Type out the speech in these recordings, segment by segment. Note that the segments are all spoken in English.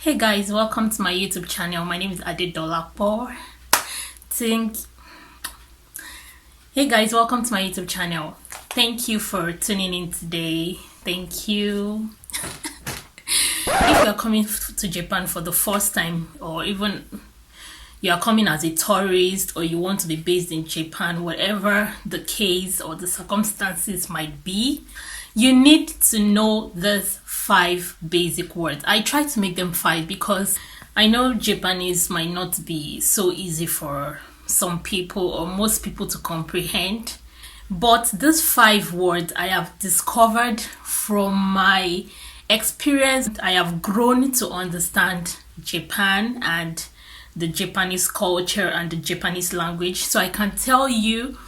Hey guys, welcome to my YouTube channel. My name is Arigato. Hey guys, welcome to my YouTube channel. Thank you for tuning in today. Thank you. If you're coming to Japan for the first time, or even you are coming as a tourist, or you want to be based in Japan, whatever the case or the circumstances might be, you need to know these 5 basic words. I try to make them 5 because I know Japanese might not be so easy for some people or most people to comprehend. But these 5 words I have discovered from my experience. I have grown to understand Japan and the Japanese culture and the Japanese language. So I can tell you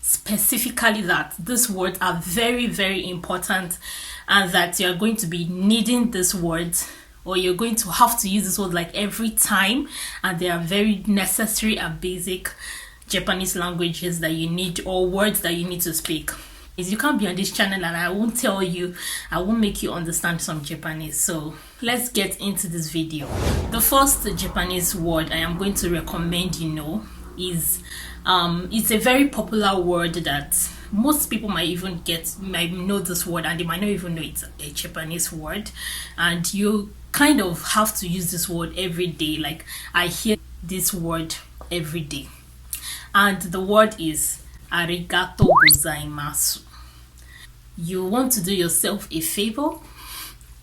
specifically that these words are very, very important, and that you're going to be needing these words, or you're going to have to use this word like every time, and they are very necessary and basic Japanese languages that you need, or words that you need to speak. Is you can't be on this channel and I won't tell you, I won't make you understand some Japanese. So let's get into this video. The first Japanese word I am going to recommend is it's a very popular word that most people might know this word, and they might not even know it's a Japanese word, and you kind of have to use this word every day. Like, I hear this word every day, and the word is Arigato gozaimasu. You want to do yourself a favor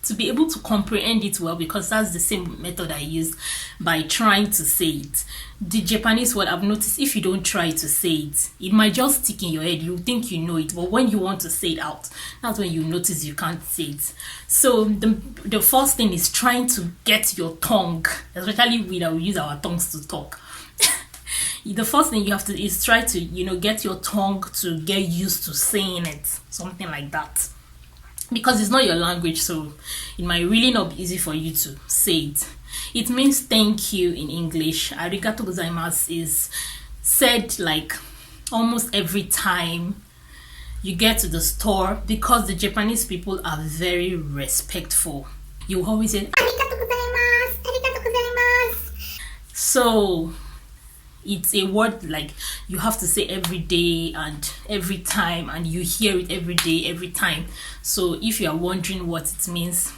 to be able to comprehend it well, because that's the same method I used by trying to say it. The Japanese word, I've noticed, if you don't try to say it, it might just stick in your head. You think you know it, but when you want to say it out, that's when you notice you can't say it. So the first thing is trying to get your tongue, especially we use our tongues to talk. The first thing you have to is try to get your tongue to get used to saying it, something like that, because it's not your language, so it might really not be easy for you to say it. It means thank you in English. Arigato gozaimasu is said like almost every time you get to the store, because the Japanese people are very respectful. You always say arigato gozaimasu, arigato gozaimasu. So it's a word like you have to say every day and every time, and you hear it every day, every time. So if you are wondering what it means,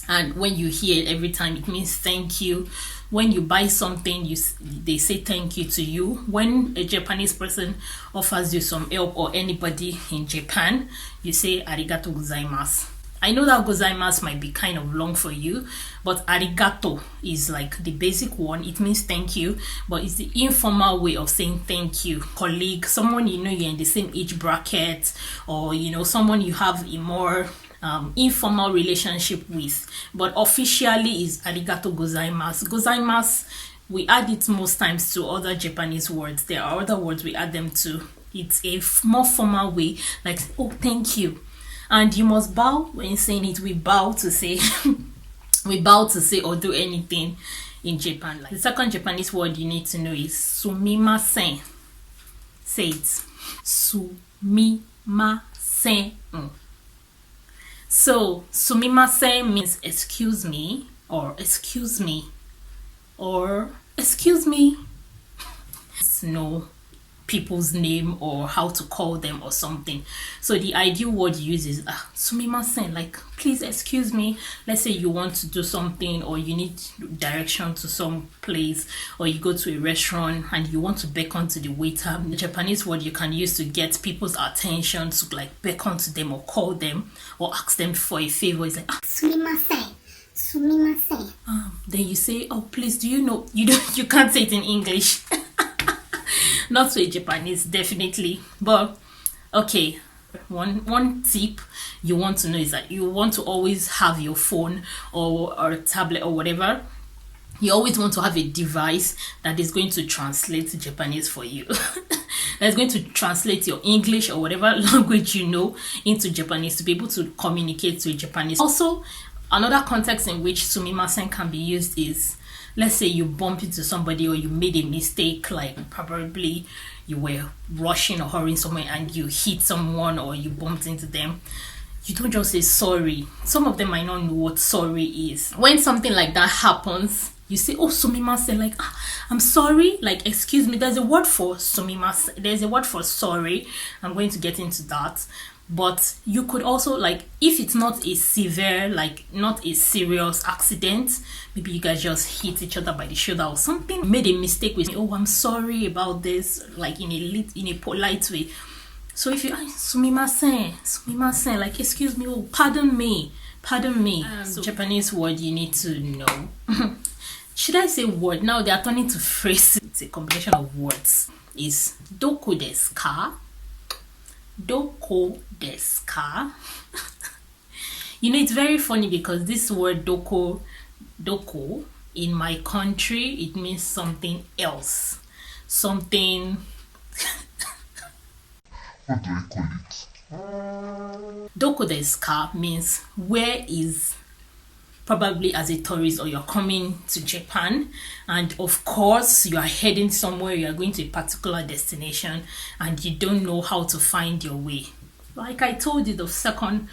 and when you hear it every time, it means thank you. When you buy something, they say thank you to you. When a Japanese person offers you some help, or anybody in Japan, you say arigato gozaimasu. I know that gozaimasu might be kind of long for you, but arigato is like the basic one. It means thank you, but it's the informal way of saying thank you. Colleague, someone you're in the same age bracket, or someone you have a more informal relationship with, but officially is arigato gozaimasu. Gozaimasu, we add it most times to other Japanese words. There are other words we add them to. It's a more formal way, like, oh, thank you. And you must bow when saying it. We bow to say we bow to say or do anything in Japan. Like, the second Japanese word you need to know is sumimasen. Say it. Sumimasen. So sumimasen means excuse me, or excuse me, or excuse me. No people's name or how to call them or something. So the ideal word you use is sumimasen, like please excuse me. Let's say you want to do something, or you need direction to some place, or you go to a restaurant and you want to beckon to the waiter. The Japanese word you can use to get people's attention, to like beckon to them or call them or ask them for a favor, is like sumimasen. Sumimasen. Then you say, oh please, do you know you can't say it in English. Not to a Japanese, definitely. But okay, one tip you want to know is that you want to always have your phone or a tablet or whatever. You always want to have a device that is going to translate Japanese for you. That's going to translate your English or whatever language you know into Japanese, to be able to communicate to Japanese. Also, another context in which sumimasen can be used is, let's say you bump into somebody, or you made a mistake, like probably you were rushing or hurrying somewhere and you hit someone, or you bumped into them. you don't just say sorry. Some of them might not know what sorry is. When something like that happens, you say, oh, sumimasen, like, I'm sorry, like, excuse me. There's a word for sumimasen, there's a word for sorry. I'm going to get into that. But you could also, like, if it's not a severe, like, not a serious accident, maybe you guys just hit each other by the shoulder or something, made a mistake with me, oh, I'm sorry about this, like, in a polite way. So if you sumimasen, like, excuse me, oh, pardon me. So Japanese word you need to know. Should I say word? Now they are turning to phrases. It's a combination of words. Is doko desu ka? Doko desu ka? You know, it's very funny because this word doko, in my country, it means something else. Something... What do I call it? Doko desu ka means where is, probably as a tourist, or you're coming to Japan, and of course you are heading somewhere, you are going to a particular destination and you don't know how to find your way. Like I told you, the second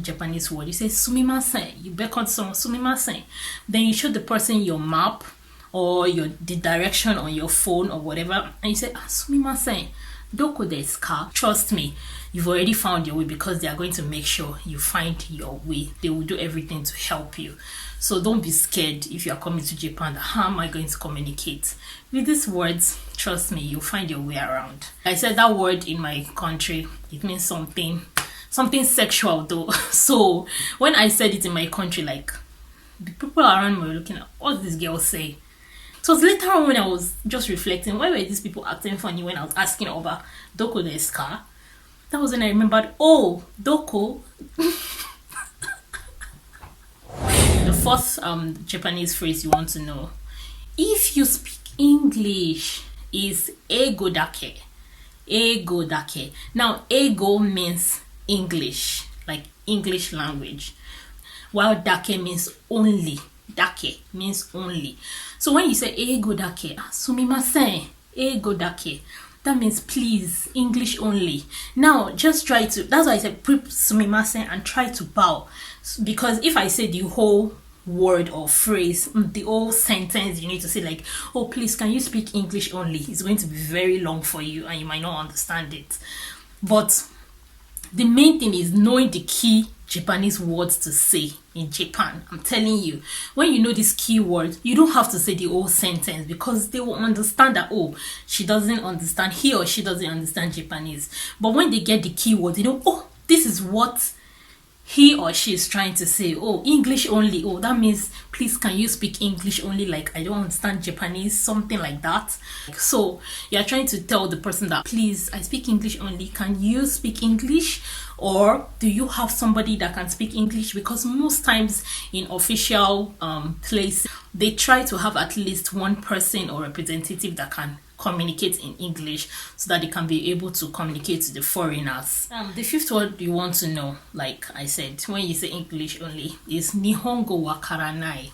Japanese word, you say sumimasen, you beckon someone sumimasen, then you show the person your map or the direction on your phone or whatever, and you say sumimasen, doko desu ka? Trust me, you've already found your way, because they are going to make sure you find your way. They will do everything to help you. So don't be scared if you are coming to Japan. How am I going to communicate? With these words, trust me, you'll find your way around. I said that word in my country, it means something sexual though. So when I said it in my country, like, the people around me were looking at, what's this girl say? It was later on when I was just reflecting, why were these people acting funny when I was asking over doko desu ka? That was when I remembered, oh, doko. The fourth Japanese phrase you want to know, if you speak English, is ego dake. Ego dake. Now, ego means English, like English language, while dake means only. Dake means only. So when you say ego dake, sumimasen, ego dake, that means please, English only. Now just try to, that's why I said sumimasen, and try to bow, because if I say the whole word or phrase, the whole sentence, you need to say like, oh please, can you speak English only, it's going to be very long for you and you might not understand it. But the main thing is knowing the key Japanese words to say in Japan. I'm telling you, when you know this key word, you don't have to say the whole sentence, because they will understand that, oh, she doesn't understand, he or she doesn't understand Japanese. But when they get the key word, they know, oh, this is what he or she is trying to say. Oh, English only. Oh, that means please, can you speak English only, like I don't understand Japanese, something like that. So you're trying to tell the person that, please, I speak English only, can you speak English? Or do you have somebody that can speak English? Because most times in official places, they try to have at least one person or representative that can communicate in English, so that they can be able to communicate to the foreigners. The fifth word you want to know, like I said, when you say English only, is Nihongo wakaranai.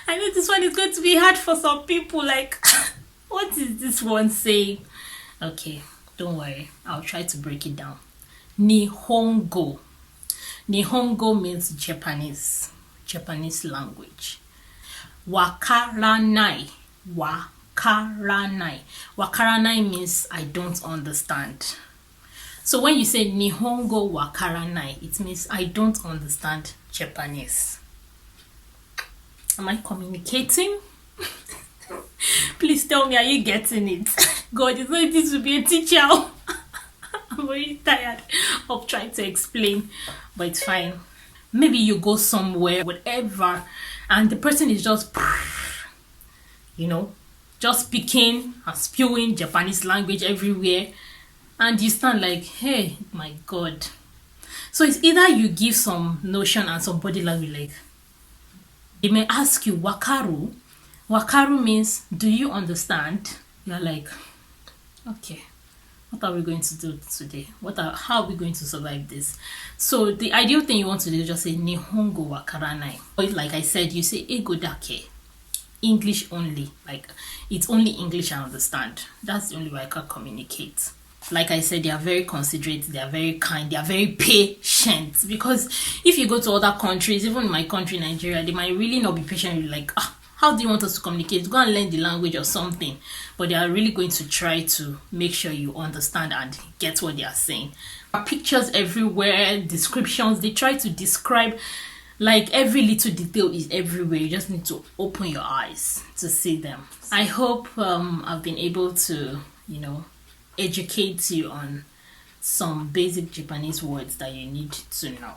I know this one is going to be hard for some people, like, what is this one saying? Okay, don't worry, I'll try to break it down. Nihongo. Nihongo means Japanese language. Wakaranai. Wakaranai means I don't understand. So when you say Nihongo wakaranai, it means I don't understand Japanese. Am I communicating? Please tell me, are you getting it? God, it's not easy to be a teacher. I'm very tired of trying to explain, but it's fine. Maybe you go somewhere, whatever, and the person is just, you know, just speaking and spewing Japanese language everywhere, and you stand like, hey, my God. So it's either you give some notion and some body language, like, they may ask you, wakaru. Wakaru means, do you understand? You're like, okay, what are we going to do today? How are we going to survive this? So the ideal thing you want to do is just say Nihongo wakaranai. Or like I said, you say ego dake. English only. Like, it's only English I understand. That's the only way I can communicate. Like I said, they are very considerate, they are very kind, they are very patient. Because if you go to other countries, even in my country, Nigeria, they might really not be patient with you, like, how do you want us to communicate? Go and learn the language or something. But they are really going to try to make sure you understand and get what they are saying. Pictures everywhere, descriptions, they try to describe, like, every little detail is everywhere. You just need to open your eyes to see them. I hope I've been able to, educate you on some basic Japanese words that you need to know.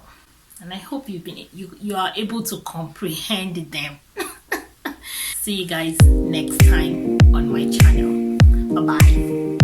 And I hope you are able to comprehend them. See you guys next time on my channel. Bye bye.